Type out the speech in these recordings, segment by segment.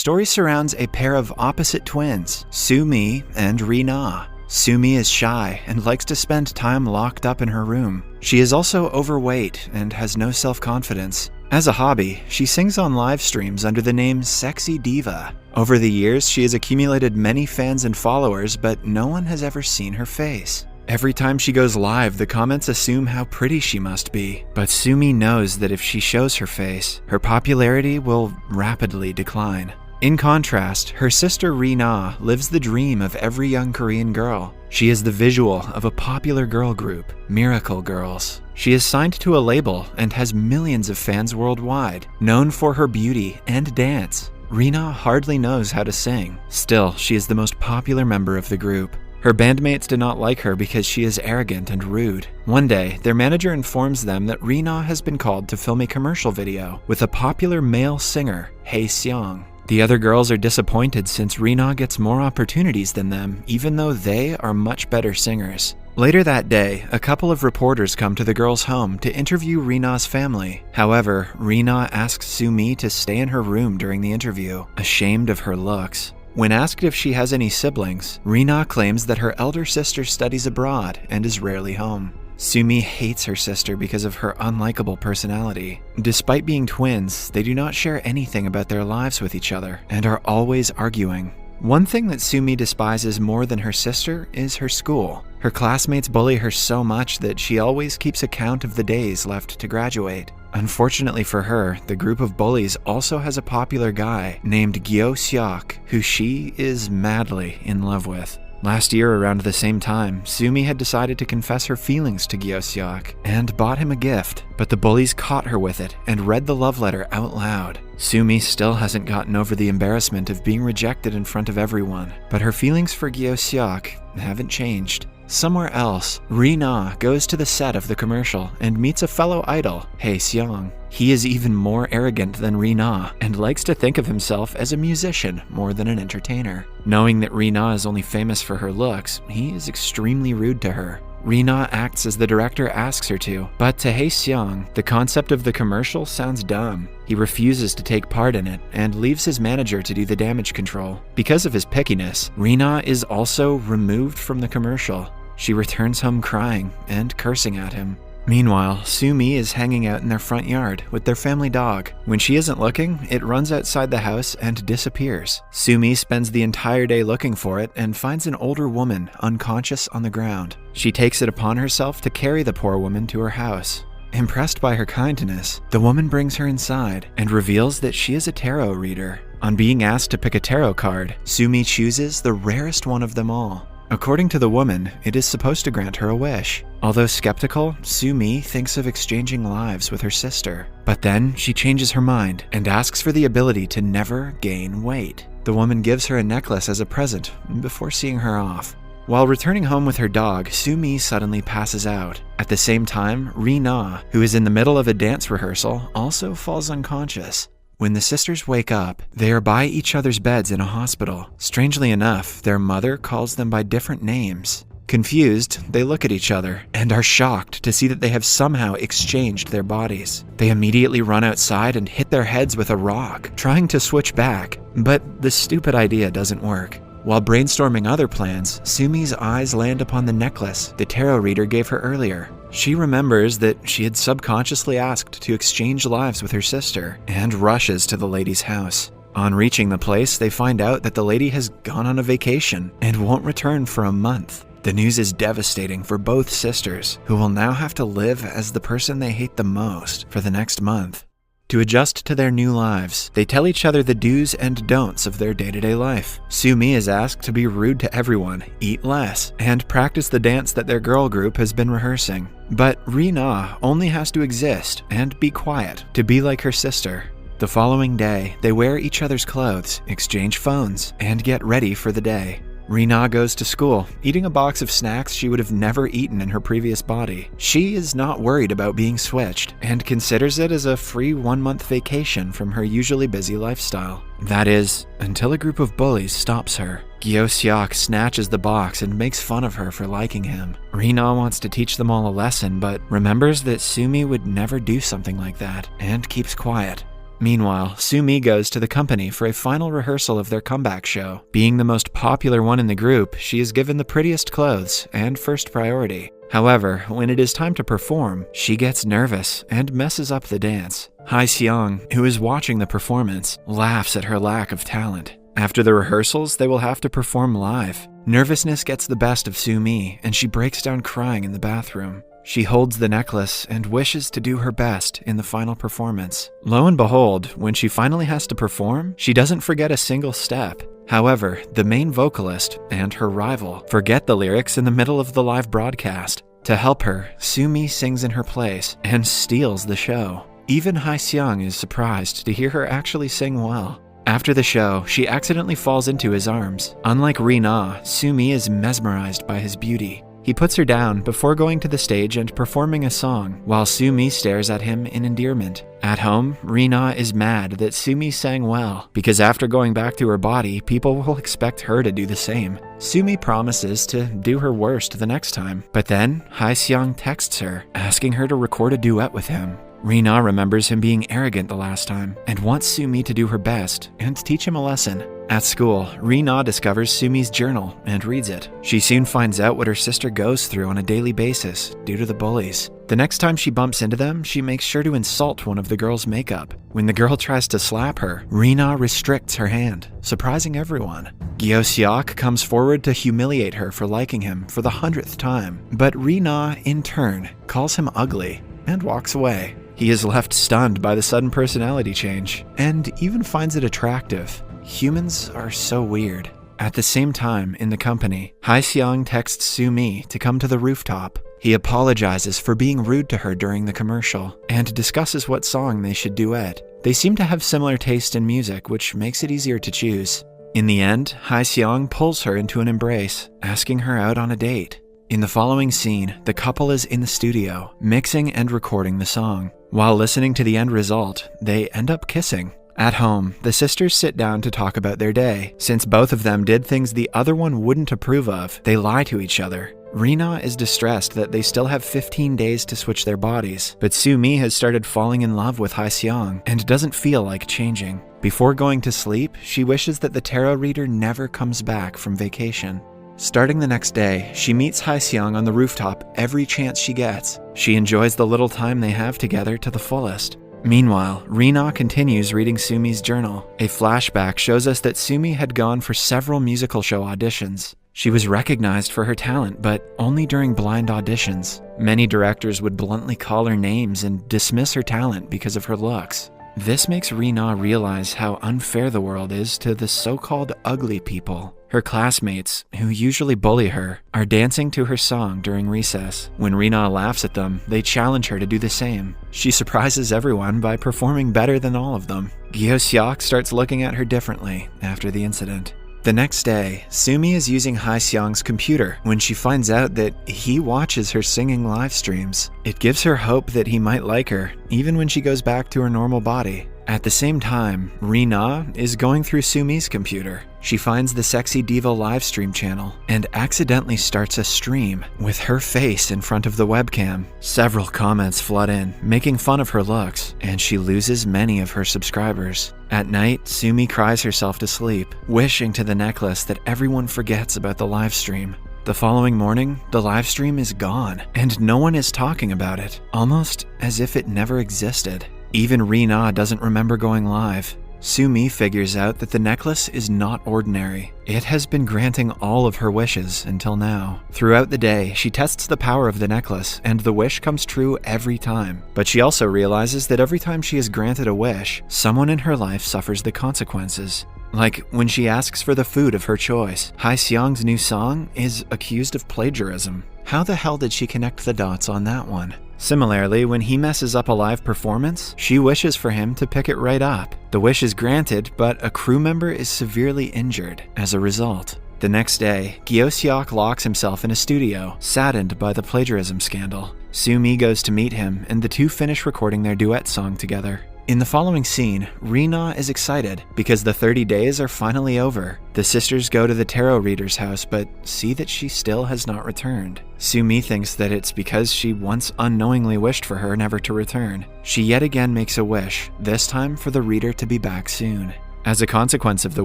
story surrounds a pair of opposite twins, Sumi and Rina. Sumi is shy and likes to spend time locked up in her room. She is also overweight and has no self-confidence. As a hobby, she sings on live streams under the name Sexy Diva. Over the years, she has accumulated many fans and followers, but no one has ever seen her face. Every time she goes live, the comments assume how pretty she must be, but Sumi knows that if she shows her face, her popularity will rapidly decline. In contrast, her sister Rina lives the dream of every young Korean girl. She is the visual of a popular girl group, Miracle Girls. She is signed to a label and has millions of fans worldwide, known for her beauty and dance. Rina hardly knows how to sing. Still, she is the most popular member of the group. Her bandmates do not like her because she is arrogant and rude. One day, their manager informs them that Rina has been called to film a commercial video with a popular male singer, Hae Seong. The other girls are disappointed since Rina gets more opportunities than them, even though they are much better singers. Later that day, a couple of reporters come to the girls' home to interview Rina's family. However, Rina asks Sumi to stay in her room during the interview, ashamed of her looks. When asked if she has any siblings, Rina claims that her elder sister studies abroad and is rarely home. Sumi hates her sister because of her unlikable personality. Despite being twins, they do not share anything about their lives with each other and are always arguing. One thing that Sumi despises more than her sister is her school. Her classmates bully her so much that she always keeps account of the days left to graduate. Unfortunately for her, the group of bullies also has a popular guy named Gyo Seok, who she is madly in love with. Last year, around the same time, Sumi had decided to confess her feelings to Gyo Seok and bought him a gift, but the bullies caught her with it and read the love letter out loud. Sumi still hasn't gotten over the embarrassment of being rejected in front of everyone, but her feelings for Gyo Seok haven't changed. Somewhere else, Rina goes to the set of the commercial and meets a fellow idol, Hae Seong. He is even more arrogant than Rina and likes to think of himself as a musician more than an entertainer. Knowing that Rina is only famous for her looks, he is extremely rude to her. Rina acts as the director asks her to, but to Hae Seong, the concept of the commercial sounds dumb. He refuses to take part in it and leaves his manager to do the damage control. Because of his pickiness, Rina is also removed from the commercial. She returns home crying and cursing at him. Meanwhile, Sumi is hanging out in their front yard with their family dog. When she isn't looking, it runs outside the house and disappears. Sumi spends the entire day looking for it and finds an older woman unconscious on the ground. She takes it upon herself to carry the poor woman to her house. Impressed by her kindness, the woman brings her inside and reveals that she is a tarot reader. On being asked to pick a tarot card, Sumi chooses the rarest one of them all. According to the woman, it is supposed to grant her a wish. Although skeptical, Sumi thinks of exchanging lives with her sister. But then she changes her mind and asks for the ability to never gain weight. The woman gives her a necklace as a present before seeing her off. While returning home with her dog, Sumi suddenly passes out. At the same time, Rina, who is in the middle of a dance rehearsal, also falls unconscious. When the sisters wake up, they are by each other's beds in a hospital. Strangely enough, their mother calls them by different names. Confused, they look at each other and are shocked to see that they have somehow exchanged their bodies. They immediately run outside and hit their heads with a rock, trying to switch back, but the stupid idea doesn't work. While brainstorming other plans, Sumi's eyes land upon the necklace the tarot reader gave her earlier. She remembers that she had subconsciously asked to exchange lives with her sister and rushes to the lady's house. On reaching the place, they find out that the lady has gone on a vacation and won't return for a month. The news is devastating for both sisters, who will now have to live as the person they hate the most for the next month. To adjust to their new lives, they tell each other the do's and don'ts of their day-to-day life. Sumi is asked to be rude to everyone, eat less, and practice the dance that their girl group has been rehearsing. But Rina only has to exist and be quiet to be like her sister. The following day, they wear each other's clothes, exchange phones, and get ready for the day. Rina goes to school, eating a box of snacks she would have never eaten in her previous body. She is not worried about being switched and considers it as a free 1-month vacation from her usually busy lifestyle. That is, until a group of bullies stops her. Gyo Seok snatches the box and makes fun of her for liking him. Rina wants to teach them all a lesson, but remembers that Sumi would never do something like that and keeps quiet. Meanwhile, Sumi goes to the company for a final rehearsal of their comeback show. Being the most popular one in the group, she is given the prettiest clothes and first priority. However, when it is time to perform, she gets nervous and messes up the dance. Hae-seong, who is watching the performance, laughs at her lack of talent. After the rehearsals, they will have to perform live. Nervousness gets the best of Sumi, and she breaks down crying in the bathroom. She holds the necklace and wishes to do her best in the final performance. Lo and behold, when she finally has to perform, she doesn't forget a single step. However, the main vocalist and her rival forget the lyrics in the middle of the live broadcast. To help her, Sumi sings in her place and steals the show. Even Hae-seong is surprised to hear her actually sing well. After the show, she accidentally falls into his arms. Unlike Ri-na, Sumi is mesmerized by his beauty. He puts her down before going to the stage and performing a song, while Sumi stares at him in endearment. At home, Ri-na is mad that Sumi sang well, because after going back to her body, people will expect her to do the same. Sumi promises to do her worst the next time, but then Hae-seong texts her, asking her to record a duet with him. Ri-na remembers him being arrogant the last time, and wants Sumi to do her best and teach him a lesson. At school, Ri-na discovers Sumi's journal and reads it. She soon finds out what her sister goes through on a daily basis due to the bullies. The next time she bumps into them, she makes sure to insult one of the girl's makeup. When the girl tries to slap her, Ri-na restricts her hand, surprising everyone. Gyo-seok comes forward to humiliate her for liking him for the 100th time, but Ri-na, in turn, calls him ugly and walks away. He is left stunned by the sudden personality change, and even finds it attractive. Humans are so weird. At the same time, in the company, Hae-seong texts Sumi to come to the rooftop. He apologizes for being rude to her during the commercial, and discusses what song they should duet. They seem to have similar taste in music, which makes it easier to choose. In the end, Hae-seong pulls her into an embrace, asking her out on a date. In the following scene, the couple is in the studio, mixing and recording the song. While listening to the end result, they end up kissing. At home, the sisters sit down to talk about their day. Since both of them did things the other one wouldn't approve of, they lie to each other. Ri-na is distressed that they still have 15 days to switch their bodies, but Sumi has started falling in love with Hae-seong and doesn't feel like changing. Before going to sleep, she wishes that the tarot reader never comes back from vacation. Starting the next day, she meets Hae-seong on the rooftop every chance she gets. She enjoys the little time they have together to the fullest. Meanwhile, Ri-na continues reading Sumi's journal. A flashback shows us that Sumi had gone for several musical show auditions. She was recognized for her talent, but only during blind auditions. Many directors would bluntly call her names and dismiss her talent because of her looks. This makes Ri-na realize how unfair the world is to the so-called ugly people. Her classmates, who usually bully her, are dancing to her song during recess. When Ri-na laughs at them, they challenge her to do the same. She surprises everyone by performing better than all of them. Gyo-seok starts looking at her differently after the incident. The next day, Sumi is using Hae-seong's computer when she finds out that he watches her singing live streams. It gives her hope that he might like her, even when she goes back to her normal body. At the same time, Ri-na is going through Sumi's computer. She finds the Sexy Diva livestream channel and accidentally starts a stream with her face in front of the webcam. Several comments flood in, making fun of her looks, and she loses many of her subscribers. At night, Sumi cries herself to sleep, wishing to the necklace that everyone forgets about the livestream. The following morning, the livestream is gone, and no one is talking about it, almost as if it never existed. Even Ri-na doesn't remember going live. Sumi figures out that the necklace is not ordinary. It has been granting all of her wishes until now. Throughout the day, she tests the power of the necklace, and the wish comes true every time. But she also realizes that every time she is granted a wish, someone in her life suffers the consequences. Like when she asks for the food of her choice. Hae-seong's new song is accused of plagiarism. How the hell did she connect the dots on that one? Similarly, when he messes up a live performance, she wishes for him to pick it right up. The wish is granted, but a crew member is severely injured as a result. The next day, Gyo-seok locks himself in a studio, saddened by the plagiarism scandal. Sumi goes to meet him, and the two finish recording their duet song together. In the following scene, Rina is excited because the 30 days are finally over. The sisters go to the tarot reader's house but see that she still has not returned. Sumi thinks that it's because she once unknowingly wished for her never to return. She yet again makes a wish, this time for the reader to be back soon. As a consequence of the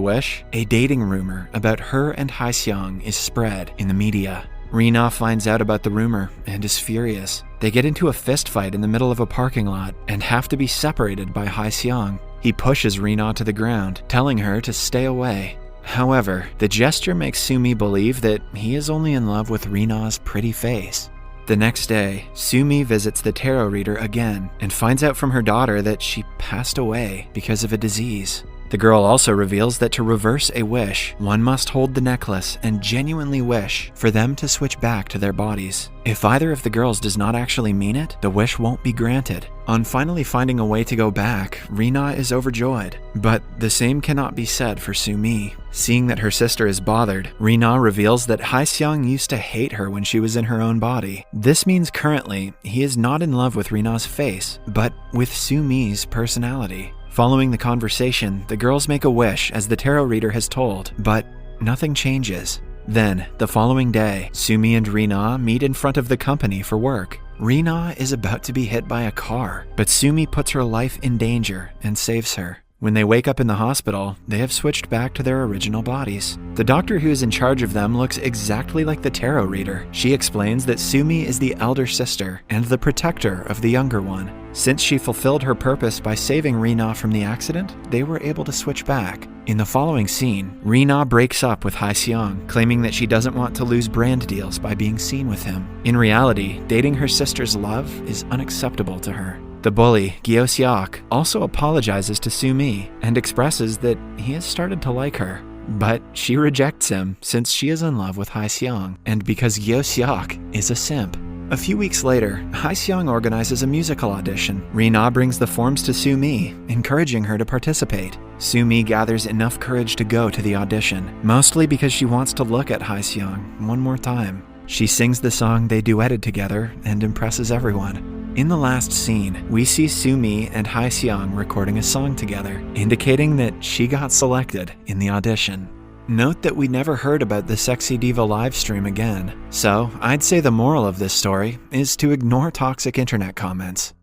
wish, a dating rumor about her and Hyeseong is spread in the media. Rina finds out about the rumor and is furious. They get into a fist fight in the middle of a parking lot and have to be separated by Hyeseong. He pushes Rina to the ground, telling her to stay away. However, the gesture makes Sumi believe that he is only in love with Rina's pretty face. The next day, Sumi visits the tarot reader again and finds out from her daughter that she passed away because of a disease. The girl also reveals that to reverse a wish, one must hold the necklace and genuinely wish for them to switch back to their bodies. If either of the girls does not actually mean it, the wish won't be granted. On finally finding a way to go back, Rina is overjoyed. But the same cannot be said for Sumi. Seeing that her sister is bothered, Rina reveals that Hyeseong used to hate her when she was in her own body. This means currently, he is not in love with Rina's face, but with Sumi's personality. Following the conversation, the girls make a wish as the tarot reader has told, but nothing changes. Then, the following day, Sumi and Rina meet in front of the company for work. Rina is about to be hit by a car, but Sumi puts her life in danger and saves her. When they wake up in the hospital, they have switched back to their original bodies. The doctor who is in charge of them looks exactly like the tarot reader. She explains that Sumi is the elder sister and the protector of the younger one. Since she fulfilled her purpose by saving Rina from the accident, they were able to switch back. In the following scene, Rina breaks up with Hyeseong, claiming that she doesn't want to lose brand deals by being seen with him. In reality, dating her sister's love is unacceptable to her. The bully, Gyo-seok, also apologizes to Sumi and expresses that he has started to like her. But she rejects him since she is in love with Hyeseong and because Gyo-seok is a simp. A few weeks later, Hyeseong organizes a musical audition. Rina brings the forms to Sumi, encouraging her to participate. Sumi gathers enough courage to go to the audition, mostly because she wants to look at Hyeseong one more time. She sings the song they duetted together and impresses everyone. In the last scene, we see Sumi and Hyeseong recording a song together, indicating that she got selected in the audition. Note that we never heard about the Sexy Diva livestream again, so I'd say the moral of this story is to ignore toxic internet comments.